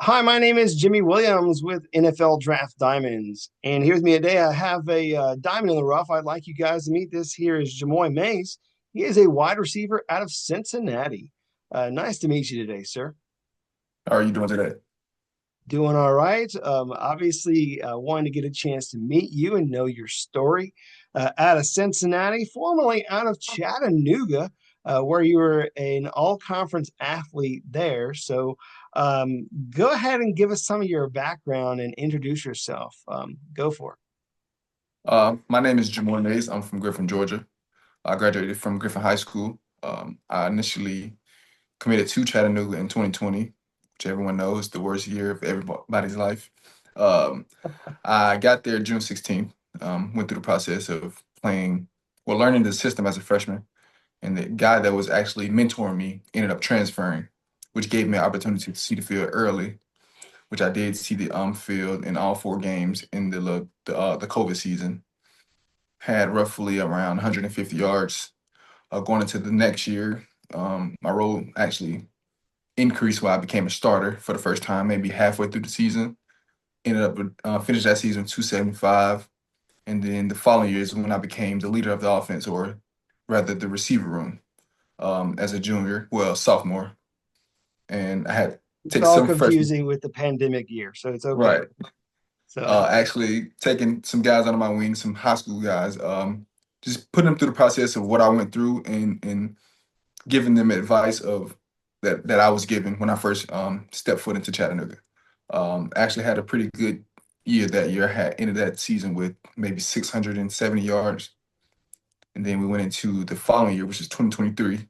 Hi, my name is Jimmy Williams with NFL Draft Diamonds. And here with me today, I have a diamond in the rough. I'd like you guys to meet. This here is Jamoi Mayes. He is a wide receiver out of Cincinnati. Nice to meet you today, sir. How are you doing today? Doing all right. Obviously, wanting to get a chance to meet you and know your story. Out of Cincinnati, formerly out of Chattanooga, where you were an all-conference athlete there. So, go ahead and give us some of your background and introduce yourself. Go for it. My name is Jamoi Mayes. I'm from Griffin, Georgia. I graduated from Griffin High School. I initially committed to Chattanooga in 2020, which everyone knows the worst year of everybody's life. Um, I got there June 16th, went through the process of learning the system as a freshman. And the guy that was actually mentoring me ended up transferring, which gave me an opportunity to see the field early, which I did see the field in all four games in the COVID season. Had roughly around 150 yards. Going into the next year, my role actually increased when I became a starter for the first time, maybe halfway through the season. Ended up finished that season 275, and then the following year is when I became the leader of the offense, or rather the receiver room, as a junior, well, sophomore, and I had It's take all some freshmen. confusing with the pandemic year, so it's okay. Right. So, Actually taking some guys under my wing, some high school guys, just putting them through the process of what I went through and giving them advice of that I was given when I first stepped foot into Chattanooga. Actually had a pretty good year that year. Had ended that season with maybe 670 yards, and then we went into the following year, which is 2023.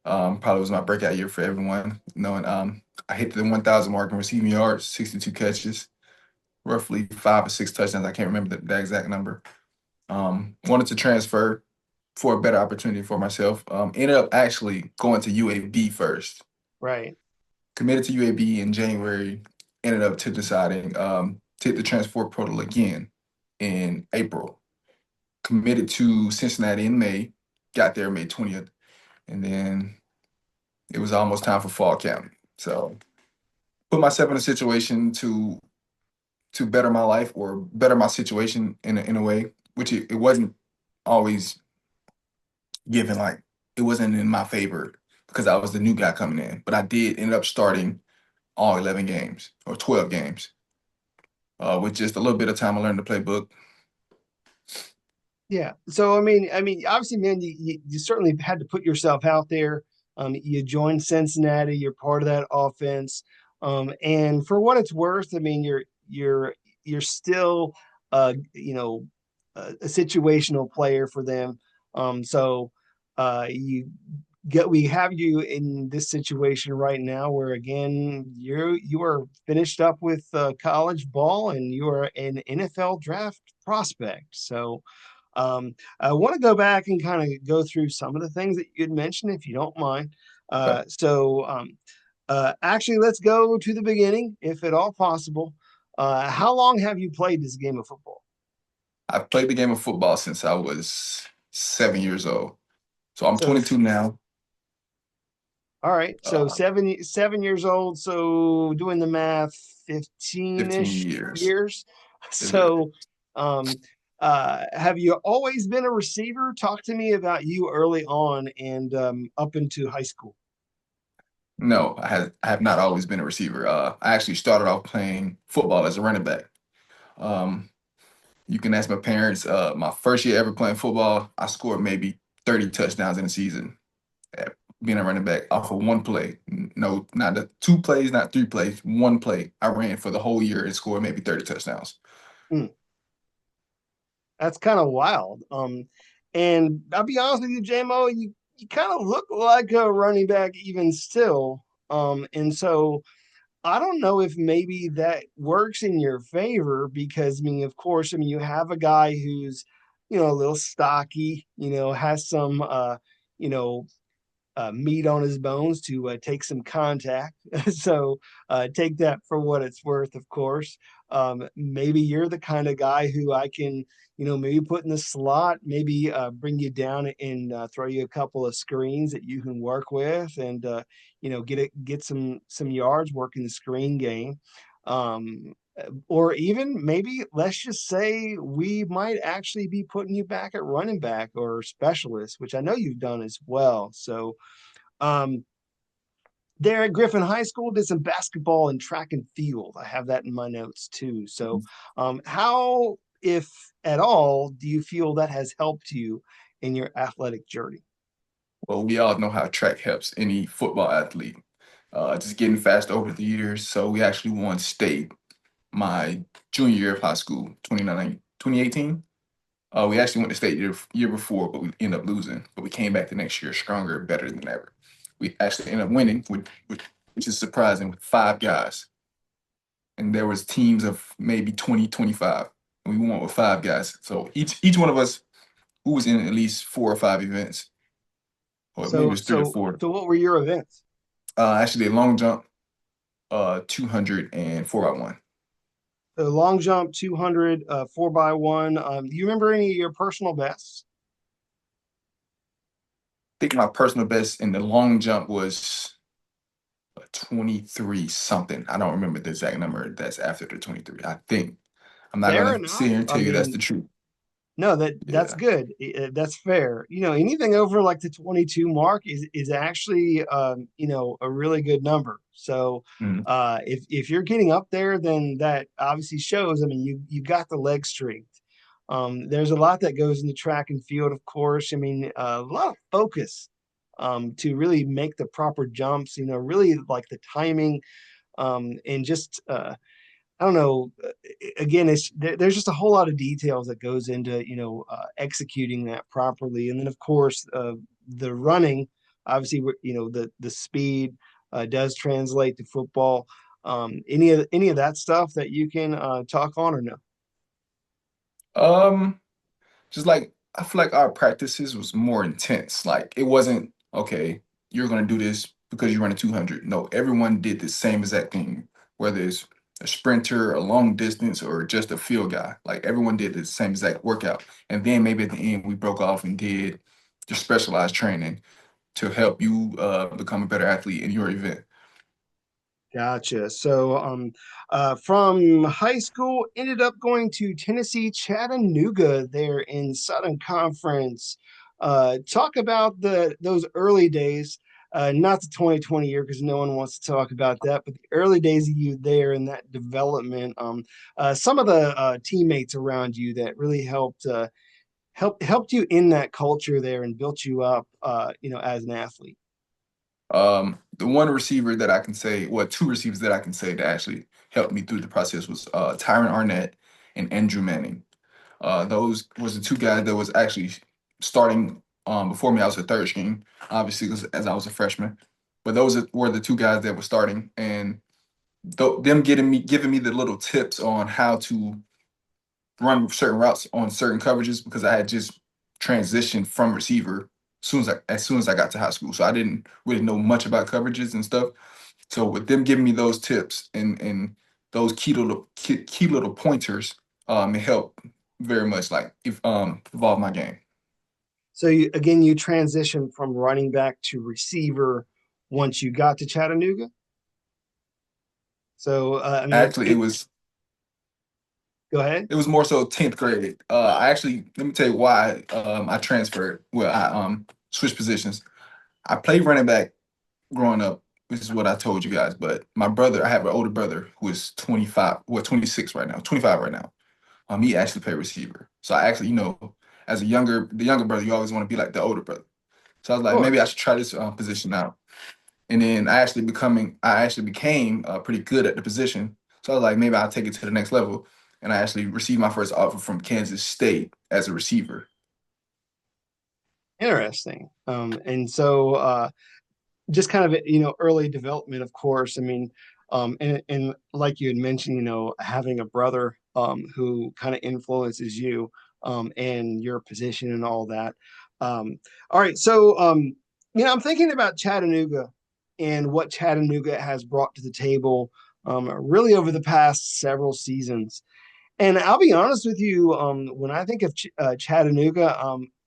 Probably was my breakout year for everyone, knowing I hit the 1,000 mark in receiving yards, 62 catches, roughly 5 or 6 touchdowns. I can't remember the exact number. Wanted to transfer for a better opportunity for myself. Ended up actually going to UAB first. right. Committed to UAB in January. Ended up to deciding to hit the transfer portal again in April. Committed to Cincinnati in May. Got there May 20th, and then it was almost time for fall camp. So put myself in a situation to better my life or better my situation in a way, which it wasn't always given, like it wasn't in my favor because I was the new guy coming in. But I did end up starting all 11 games or 12 games. With just a little bit of time, I learned the playbook. Yeah. So obviously, man, you certainly had to put yourself out there. You joined Cincinnati. You're part of that offense. And for what it's worth, I mean, you're still, a situational player for them. So you get we have you in this situation right now where again you are finished up with college ball and you are an NFL draft prospect. So I want to go back and kind of go through some of the things that you'd mentioned, if you don't mind. Actually, let's go to the beginning, if at all possible. How long have you played this game of football? I've played the game of football since I was 7 years old. So I'm So, 22 now. all right, so Uh, 7 years old. So, doing the math, 15 15-ish years. years. Yes, sir. So, um, have you always been a receiver? Talk to me about you early on and up into high school. No, I have not always been a receiver. I actually started off playing football as a running back. Um, you can ask my parents. My first year ever playing football, I scored maybe 30 touchdowns in a season, being a running back off of one play. No, not the two plays, not three plays, one play. I ran for the whole year and scored maybe 30 touchdowns. Hmm. That's kind of wild. And I'll be honest with you, JMO, you kind of look like a running back even still. And so I don't know if maybe that works in your favor because of course, you have a guy who's, a little stocky, has some you know, meat on his bones to take some contact. So take that for what it's worth, of course. maybe you're the kind of guy who I can, maybe put in the slot, maybe bring you down and throw you a couple of screens that you can work with, and get some yards working the screen game. Or even maybe let's just say we might actually be putting you back at running back or specialist, which I know you've done as well. So um, there at Griffin High School, did some basketball and track and field. I have that in my notes too. So, how, if at all, do you feel that has helped you in your athletic journey? Well, we all know how track helps any football athlete. Just getting fast over the years. So we actually won state my junior year of high school, 2018. We actually went to state year before, but we ended up losing. But we came back the next year stronger, better than ever. We actually ended up winning, which is surprising, with 5 guys. And there was teams of maybe 20, 25. And we won with 5 guys. So each one of us who was in at least 4 or 5 events, or maybe it So, was three or so, four. so, what were your events? Actually, a long jump, 200 and 4x1. The long jump, 200, 4x1. Do you remember any of your personal bests? Think my personal best in the long jump was 23 something. I don't remember the exact number that's after the 23. I think. I'm not Fair gonna sit enough. here and I tell you that's the mean, truth. no, that's Yeah. good. That's fair. Anything over like the 22 mark is actually a really good number. So Mhm. if you're getting up there, then that obviously shows. I mean, you got the leg strength. There's a lot that goes into track and field, of course. I mean, a lot of focus to really make the proper jumps. Really like the timing and just I don't know. Again, there's just a whole lot of details that goes into executing that properly, and then of course the running. Obviously, the speed does translate to football. Any of that stuff that you can talk on or no? Um, just like I feel like our practices was more intense. Like it wasn't okay, you're gonna do this because you run a 200. No, everyone did the same exact thing, whether it's a sprinter, a long distance, or just a field guy. Like everyone did the same exact workout. And then maybe at the end we broke off and did the specialized training to help you become a better athlete in your event. Gotcha. So, from high school, ended up going to Tennessee, Chattanooga, there in Southern Conference. Talk about those early days, not the 2020 year because no one wants to talk about that, but the early days of you there and that development. Some of the teammates around you that really helped you in that culture there and built you up, as an athlete. The one receiver that I can say, well, two receivers that I can say that actually helped me through the process was Tyron Arnett and Andrew Manning. Those was the two guys that was actually starting before me. I was a third string, obviously, 'cause as I was a freshman. But were the two guys that were starting, and them giving me the little tips on how to run certain routes on certain coverages because I had just transitioned from receiver as soon as I got to high school. So I didn't really know much about coverages and stuff. So with them giving me those tips and those key little pointers, it helped very much like if evolve my game. So you transitioned from running back to receiver once you got to Chattanooga. So I mean, Actually, go ahead. it was more so 10th grade. I actually let me tell you why I transferred. Well, I switched positions. I played running back growing up. This is what I told you guys. But my brother, I have an older brother who is 25, well, 26 right now, 25 right now. He actually played receiver. So I actually, as the younger brother, you always want to be like the older brother. So I was Of like, maybe I course. should try this position out. And then I actually became pretty good at the position. So I was like, maybe I'll take it to the next level. And I actually received my first offer from Kansas State as a receiver. Interesting. And so just kind of early development, of course. I mean, and like you had mentioned, having a brother who kind of influences you and your position and all that. All right, so I'm thinking about Chattanooga and what Chattanooga has brought to the table. really over the past several seasons. And I'll be honest with you, when I think of Chattanooga,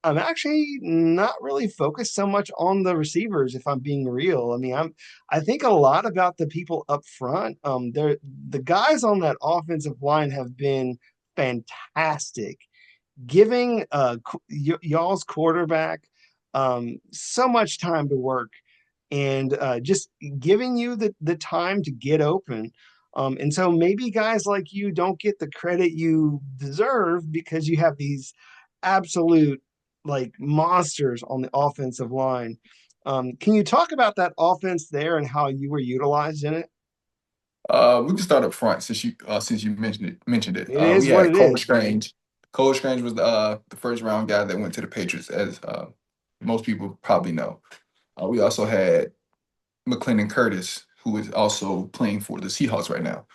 I'm actually not really focused so much on the receivers, if I'm being real. I think a lot about the people up front. The guys on that offensive line have been fantastic, giving y'all's quarterback so much time to work and just giving you the time to get open. And so maybe guys like you don't get the credit you deserve because you have these absolute like monsters on the offensive line. Can you talk about that offense there and how you were utilized in it? We can start up front since you mentioned it. It is We what had it Cole is. Strange. Cole Strange was the first round guy that went to the Patriots, as most people probably know. We also had McClendon Curtis, who is also playing for the Seahawks right now.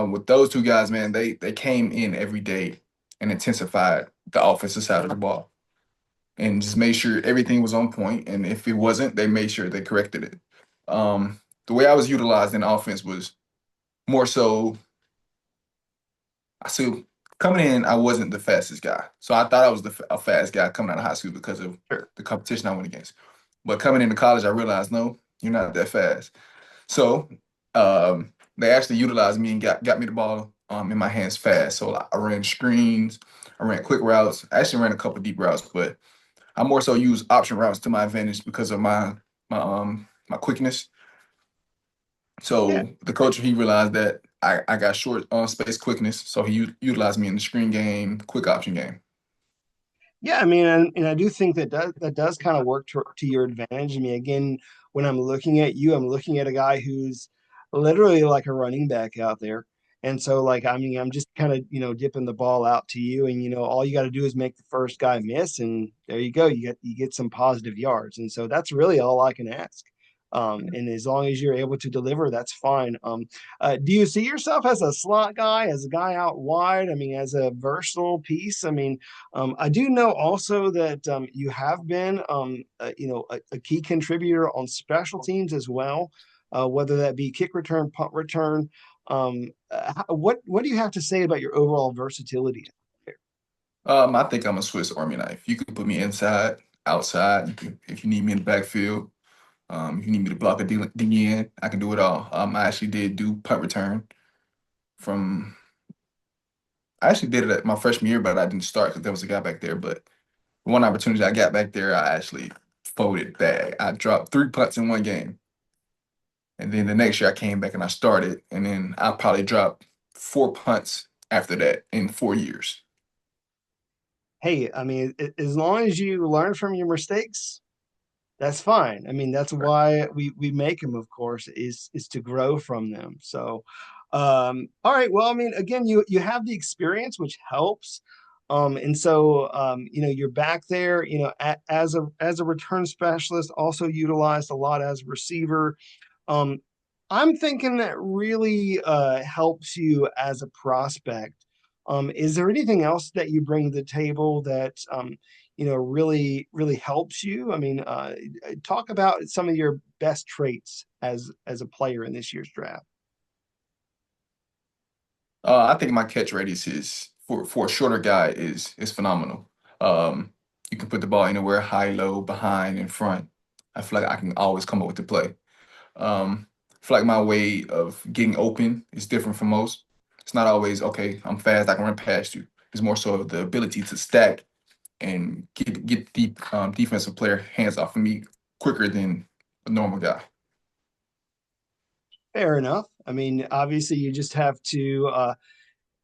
With those two guys, man, they came in every day and intensified the offensive side of the ball and just made sure everything was on point. And if it wasn't, they made sure they corrected it. The way I was utilized in offense was more so. I see coming in, I wasn't the fastest guy, so I thought I was a fast guy coming out of high school because of Sure. the competition I went against. But coming into college, I realized no, you're not that fast. So they actually utilized me and got me the ball in my hands fast. So I ran screens, I ran quick routes. I actually ran a couple deep routes, but I more so use option routes to my advantage because of my quickness. Yeah. So the coach he realized that I got short space quickness, so he utilized me in the screen game, quick option game. Yeah, and I do think that does kind of work to your advantage. I mean, again, when I'm looking at you, I'm looking at a guy who's literally like a running back out there. And so, like, I'm just kind of, dipping the ball out to you, and all you got to do is make the first guy miss, and there you go. You get some positive yards, and so that's really all I can ask. And as long as you're able to deliver, that's fine. Do you see yourself as a slot guy, as a guy out wide? I mean, as a versatile piece? I do know also that you have been, a key contributor on special teams as well, whether that be kick return, punt return. What do you have to say about your overall versatility there? I think I'm a Swiss Army knife. You can put me inside, outside. If you need me in the backfield, if you need me to block a DN, I can do it all. I actually did do punt return from. I actually did it at my freshman year, but I didn't start because there was a guy back there. But one opportunity I got back there, I actually folded bag. I dropped 3 punts in one game. And then the next year I came back and I started, and then I probably dropped 4 punts after that in 4 years. Hey, as long as you learn from your mistakes, that's fine. That's Right. why we make them, of course, is to grow from them. So, all right. Well, again, you have the experience, which helps. And so, you're back there, as a return specialist, also utilized a lot as a receiver. Um, I'm thinking that really helps you as a prospect. Is there anything else that you bring to the table that really really helps you? Talk about some of your best traits as a player in this year's draft. I think my catch radius is for a shorter guy is phenomenal. Um, you can put the ball anywhere, high, low, behind, in front. I feel like I can always come up with the play. I feel like my way of getting open is different from most. It's not always okay. I'm fast. I can run past you. It's more so of the ability to stack and get the defensive player hands off of me quicker than a normal guy. Fair enough. Obviously, you just have to. I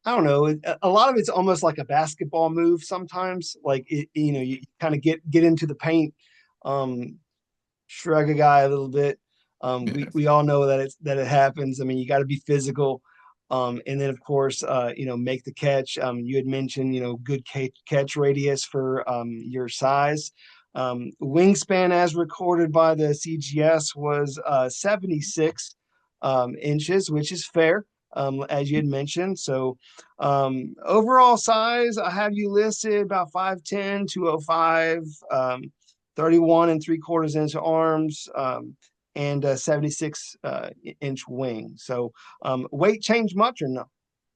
don't know. A lot of it's almost like a basketball move sometimes. Like you kind of get into the paint, um, shrug a guy a little bit. We Yeah. we all know that it happens. You got to be physical, and then of course, make the catch. You had mentioned, good catch radius for your size. Wingspan, as recorded by the CGS, was 76 inches, which is fair, as you had mentioned. So, overall size, I have you listed about 5'10", 205. 31 and 3/4 inch arms, and 76 inch wing. So weight change much or no?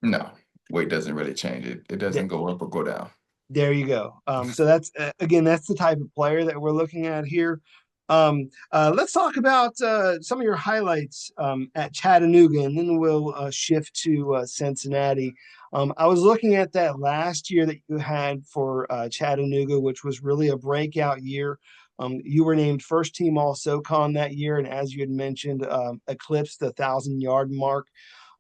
No, weight doesn't really change it. It doesn't Th- go up or go down. There you go. So that's again, that's the type of player that we're looking at here. Let's talk about some of your highlights at Chattanooga, and then we'll shift to Cincinnati. I was looking at that last year that you had for Chattanooga, which was really a breakout year. You were named first team All-SoCon that year, and as you had mentioned, eclipsed the 1,000 yard mark.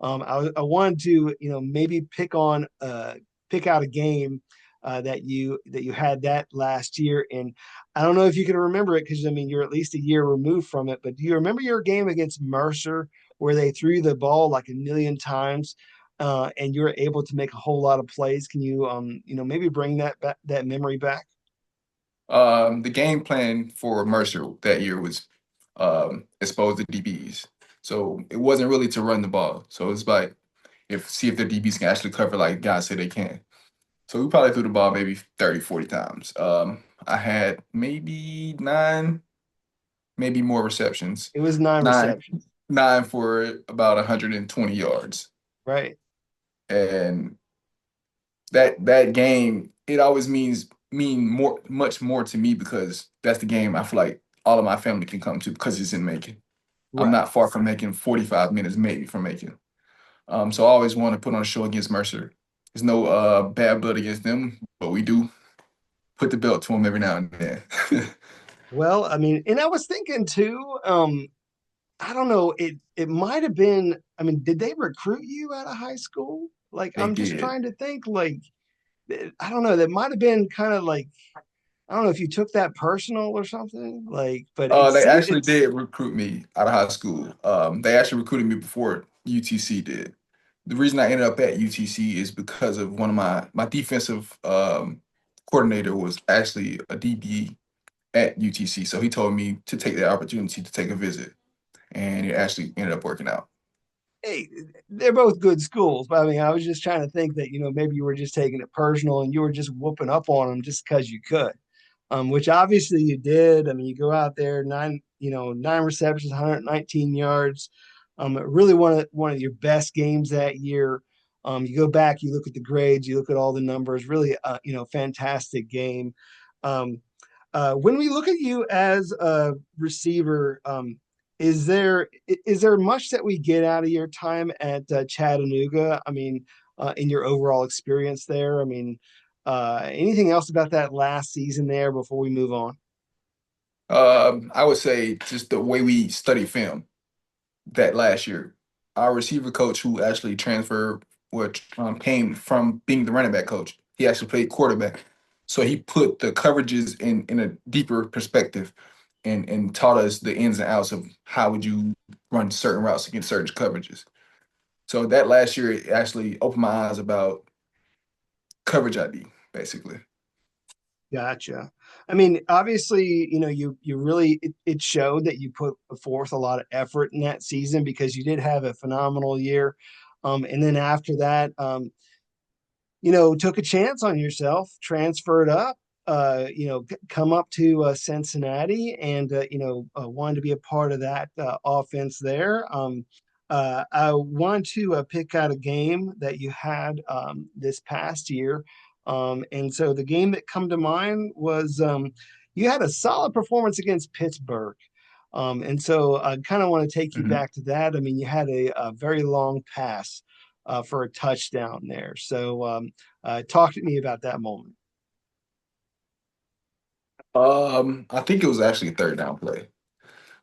I wanted to, maybe pick out a game that you had that last year. And I don't know if you can remember it because I mean you're at least a year removed from it. But do you remember your game against Mercer where they threw the ball like a million times? And you're able to make a whole lot of plays. Can you, maybe bring that memory back? The game plan for Mercer that year was expose the DBs. So it wasn't really to run the ball. So it's like if see if the DBs can actually cover like guys say they can. So we probably threw the ball maybe 30, 40 times. I had maybe nine, maybe more receptions. It was nine Nine, receptions, nine for about 120 yards. right? And that game, it always mean more much more to me because that's the game I feel like all of my family can come to because it's in Macon. I'm Right. not far from Macon, 45 minutes maybe from Macon. So I always want to put on a show against Mercer. There's no bad blood against them, but we do put the belt to them every now and then. Well, I mean, and I was thinking too, I don't know, it might have been, I mean, did they recruit you out of high school? Like, They I'm just did. trying to think, like, I don't know, that might have been kind of like, I don't know if you took that personal or something, like, but They actually it's did recruit me out of high school. They actually recruited me before UTC did. The reason I ended up at UTC is because of one of my defensive coordinator was actually a DB at UTC. So he told me to take the opportunity to take a visit, and it actually ended up working out. hey, they're both good schools, but I mean, I was just trying to think that, maybe you were just taking it personal and you were just whooping up on them just because you could. Which obviously you did. I mean, you go out there, nine receptions, 119 yards. Really one of your best games that year. You go back, you look at the grades, you look at all the numbers. Really, fantastic game. Um, when we look at you as a receiver, is there much that we get out of your time at Chattanooga? I mean, in your overall experience there, I mean, anything else about that last season there before we move on? I would say just the way we study film that last year. Our receiver coach, who actually transferred, which came from being the running back coach, he actually played quarterback. So he put the coverages in a deeper perspective and taught us the ins and outs of how would you run certain routes against certain coverages. So that last year it actually opened my eyes about coverage ID, basically. Gotcha. I mean, obviously, you really it showed that you put forth a lot of effort in that season because you did have a phenomenal year. And then after that, took a chance on yourself, transferred up, come up to Cincinnati and, wanted to be a part of that offense there. I want to pick out a game that you had this past year. And so the game that come to mind was you had a solid performance against Pittsburgh. And so I kind of want to take you Mhm. back to that. I mean, you had a very long pass for a touchdown there. So talk to me about that moment. I think it was actually a third down play.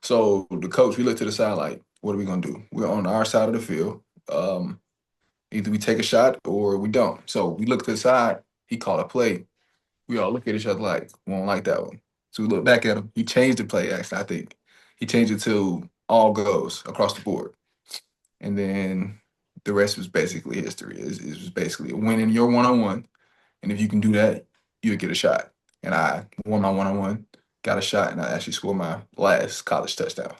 So the coach, we looked to the side like, what are we gonna do? We're on our side of the field. Um, Either we take a shot or we don't. So we look to the side. He called a play. We all look at each other like, we don't like that one. So we look back at him. He changed the play. Actually, I think he changed it to all goes across the board, and then the rest was basically history. It was basically winning your one on one, and if you can do that, you'll get a shot. And I won my one on one, got a shot, and I actually scored my last college touchdown.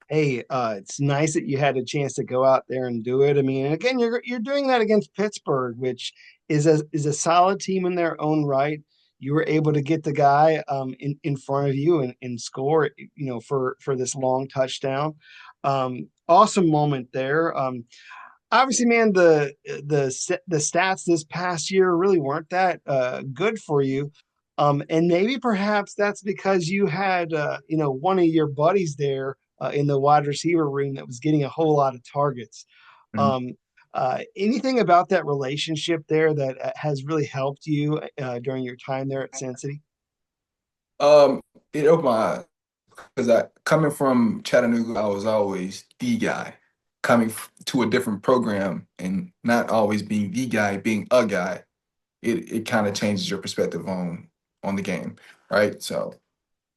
Hey, it's nice that you had a chance to go out there and do it. I mean, again, you're doing that against Pittsburgh, which is a solid team in their own right. you were able to get the guy in front of you and score, for this long touchdown. Awesome moment there. Obviously, man, the stats this past year really weren't that good for you. And maybe perhaps that's because you had one of your buddies there in the wide receiver room that was getting a whole lot of targets. Mhm. Um, Anything about that relationship there that has really helped you during your time there at Cincinnati? Um, it opened my eyes because I coming from Chattanooga, I was always the guy. Coming to a different program and not always being the guy, being a guy, it kind of changes your perspective on the game, right? So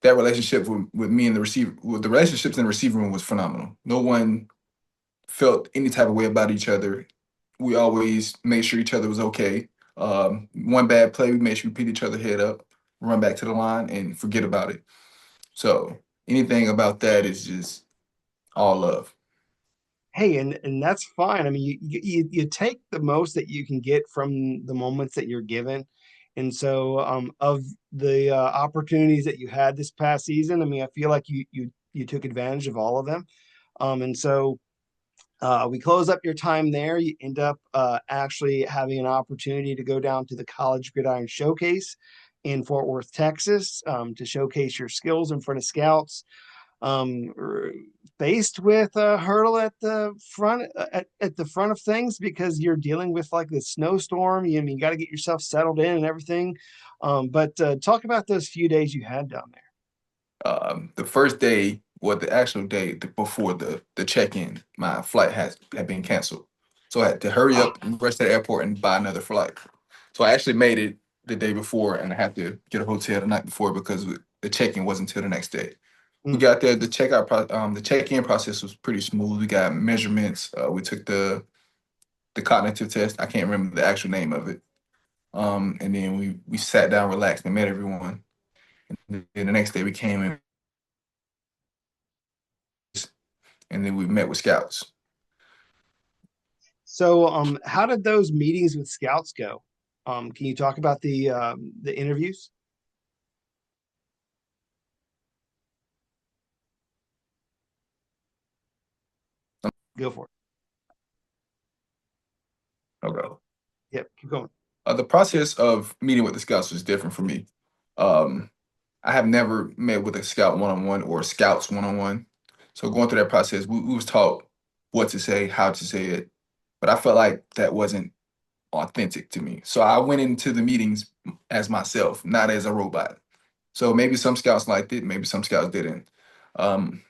that relationship with me and the receiver, with the relationships in the receiver room was phenomenal. No one felt any type of way about each other. We always made sure each other was okay. One bad play, we made sure we pick each other head up, run back to the line, and forget about it. So anything about that is just all love. Hey, and that's fine. I mean, you take the most that you can get from the moments that you're given. And so, of the opportunities that you had this past season, I mean, I feel like you took advantage of all of them. And so, we close up your time there. You end up actually having an opportunity to go down to the College Gridiron Showcase in Fort Worth, Texas, to showcase your skills in front of scouts. um, Faced with a hurdle at the front at the front of things because you're dealing with like the snowstorm. I mean, you got to get yourself settled in and everything. But talk about those few days you had down there. The first day, well, the actual day before the check-in, my flight had been canceled, so I had to hurry Ah, up and rush to the airport and buy another flight. So I actually made it the day before, and I had to get a hotel the night before because the check-in wasn't until the next day. We mm. got there. The check-in process was pretty smooth. We got measurements. We took the cognitive test. I can't remember the actual name of it. And then we sat down, relaxed, and met everyone. And then the next day we came in, and then we met with scouts. So, how did those meetings with scouts go? Can you talk about the interviews? Go for it. Okay. Yep, keep going. The process of meeting with the scouts was different for me. Um, I have never met with a scout one-on-one or scouts one-on-one. So going through that process, we was taught what to say, how to say it, but I felt like that wasn't authentic to me. So I went into the meetings as myself, not as a robot. So maybe some scouts liked it, maybe some scouts didn't. Um,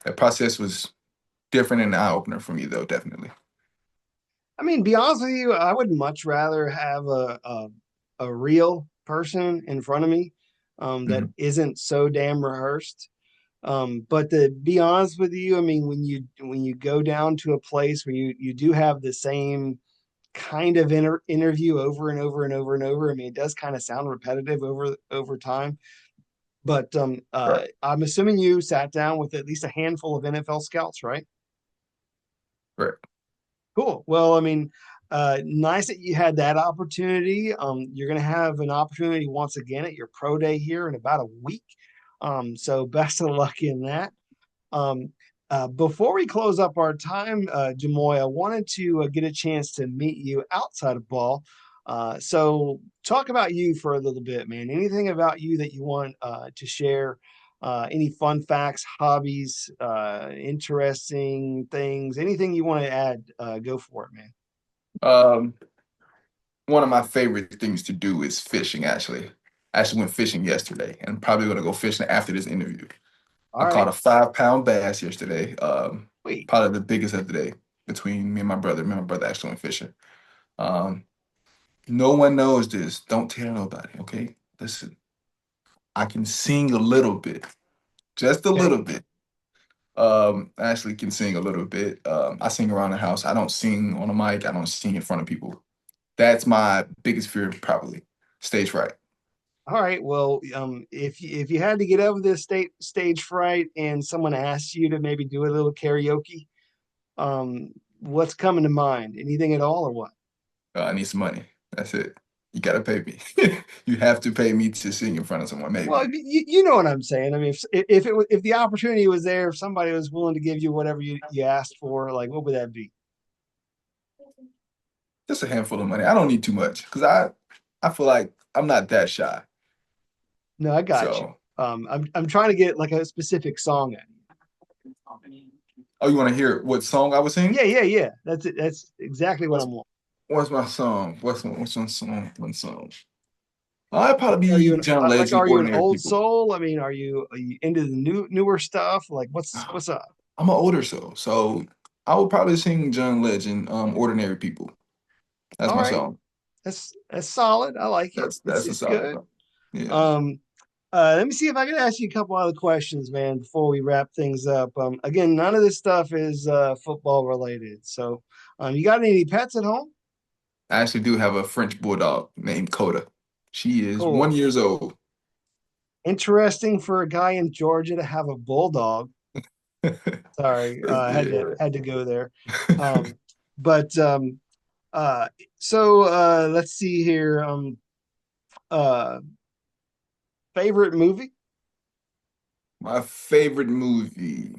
that process was different and an eye opener for me, though, definitely. I mean, be honest with you, I would much rather have a real person in front of me that Mhm. isn't so damn rehearsed. But to be honest with you, I mean, when you go down to a place where you do have the same kind of interview over and over and over and over, I mean, it does kind of sound repetitive over time. But Right, I'm assuming you sat down with at least a handful of NFL scouts, right? right. Cool. Well, I mean, nice that you had that opportunity. You're going to have an opportunity once again at your pro day here in about a week. So best of luck in that. Um, Before we close up our time, Jamoy, I wanted to get a chance to meet you outside of ball. So talk about you for a little bit, man. Anything about you that you want to share? Any fun facts, hobbies, interesting things, anything you want to add, go for it, man. Um, One of my favorite things to do is fishing, actually. I actually went fishing yesterday and I'm probably going to go fishing after this interview. I All caught right. a 5 pound bass yesterday. Wait. Probably the biggest of the day between me and my brother. Me and my brother actually went fishing. Um, no one knows this. Don't tell nobody, okay? Listen, I can sing a little bit, just a Okay. little bit. I actually can sing a little bit. I sing around the house. I don't sing on a mic. I don't sing in front of people. That's my biggest fear, probably stage fright. All right. Well, if you had to get over this stage fright and someone asked you to maybe do a little karaoke, what's coming to mind? Anything at all, or what? I need some money. That's it. You gotta pay me. You have to pay me to sing in front of someone, Well, maybe. you know what I'm saying. I mean, if the opportunity was there, if somebody was willing to give you whatever you asked for, like what would that be? Just a handful of money. I don't need too much because I feel like I'm not that shy. No, I got you. So, I'm trying to get like a specific song at you. oh, you want to hear what song I was singing? Yeah. That's it. That's exactly what What's I'm wanting. what's my song? What's one song? One song. I'd probably Are you be John like Legend, are you an Ordinary old People. soul? I mean, are you into the newer stuff? Like what's up? I'm an older soul, so I would probably sing John Legend, Ordinary People. That's All my right, song. that's solid. I like it. That's a It's solid good. one. Yeah. Um, let me see if I can ask you a couple other questions, man, before we wrap things up. Again, none of this stuff is football related. So, you got any pets at home? I actually do have a French bulldog named Coda. She is one Cool. years old. Interesting for a guy in Georgia to have a bulldog. Sorry, Yeah. had to go there. Um, but uh, so let's see here. Uh, favorite movie? My favorite movie.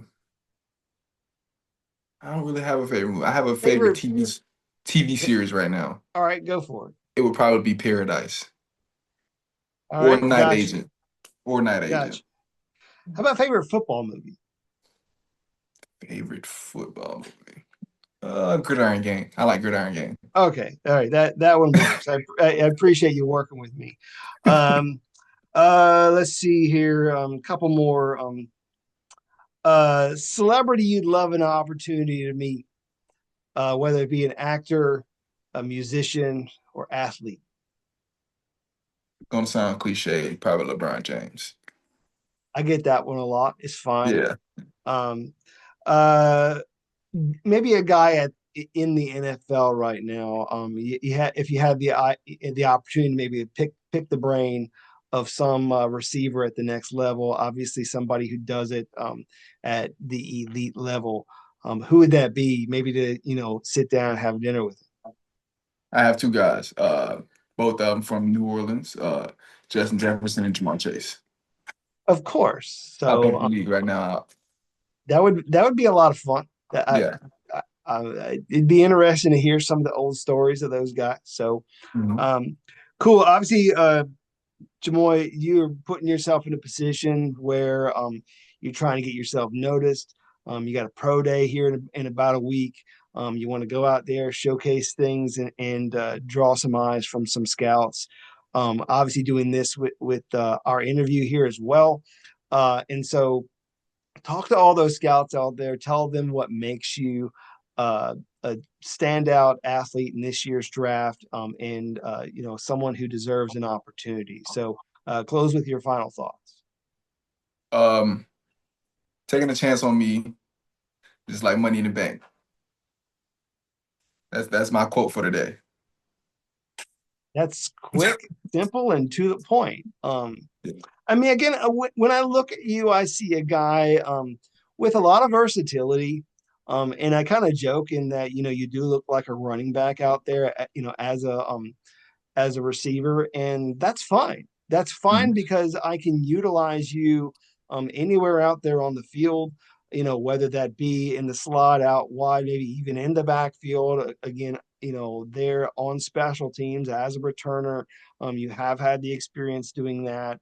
I don't really have a favorite movie. I have a favorite Favorite? TV series right now. All right, go for it. It would probably be Paradise All or right, Night gotcha, Agent or Night gotcha. Agent. How about favorite football movie? Favorite football movie. Gridiron Gang. I like Gridiron Gang. Okay, all right, that one works. I appreciate you working with me. Um, let's see here. A couple more. Celebrity you'd love an opportunity to meet, whether it be an actor, a musician, or athlete. Gonna sound cliche, probably LeBron James. I get that one a lot. It's fine. Yeah. Um, uh, maybe a guy in the NFL right now. You had if you had the opportunity, maybe to pick the brain of some receiver at the next level. Obviously, somebody who does it at the elite level. Who would that be? Maybe to sit down and have dinner with. I have two guys, both of them from New Orleans, Justin Jefferson and Jamar Chase. Of course. Top of So the league right now. that would be a lot of fun. Yeah. It'd be interesting to hear some of the old stories of those guys. So Mhm. um, cool. Obviously, Jamoi, you're putting yourself in a position where you're trying to get yourself noticed. You got a pro day here in about a week. You want to go out there, showcase things, and draw some eyes from some scouts. Obviously, doing this with our interview here as well. And so, talk to all those scouts out there. Tell them what makes you a standout athlete in this year's draft, and someone who deserves an opportunity. So, close with your final thoughts. Um, Taking a chance on me, just like money in the bank. That's my quote for today. That's quick, simple, and to the point. Yeah. I mean, again, when I look at you, I see a guy with a lot of versatility. And I kind of joke in that you do look like a running back out there, as a receiver, and that's fine. That's fine Mhm. because I can utilize you anywhere out there on the field. Whether that be in the slot out wide, maybe even in the backfield. Again, there on special teams as a returner. You have had the experience doing that.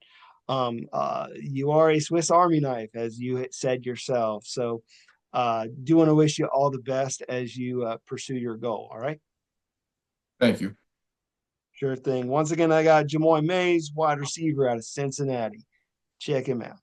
You are a Swiss Army knife, as you said yourself. So, do want to wish you all the best as you pursue your goal. All right. Thank you. Sure thing. Once again, I got Jamoi Mayes, wide receiver out of Cincinnati. Check him out.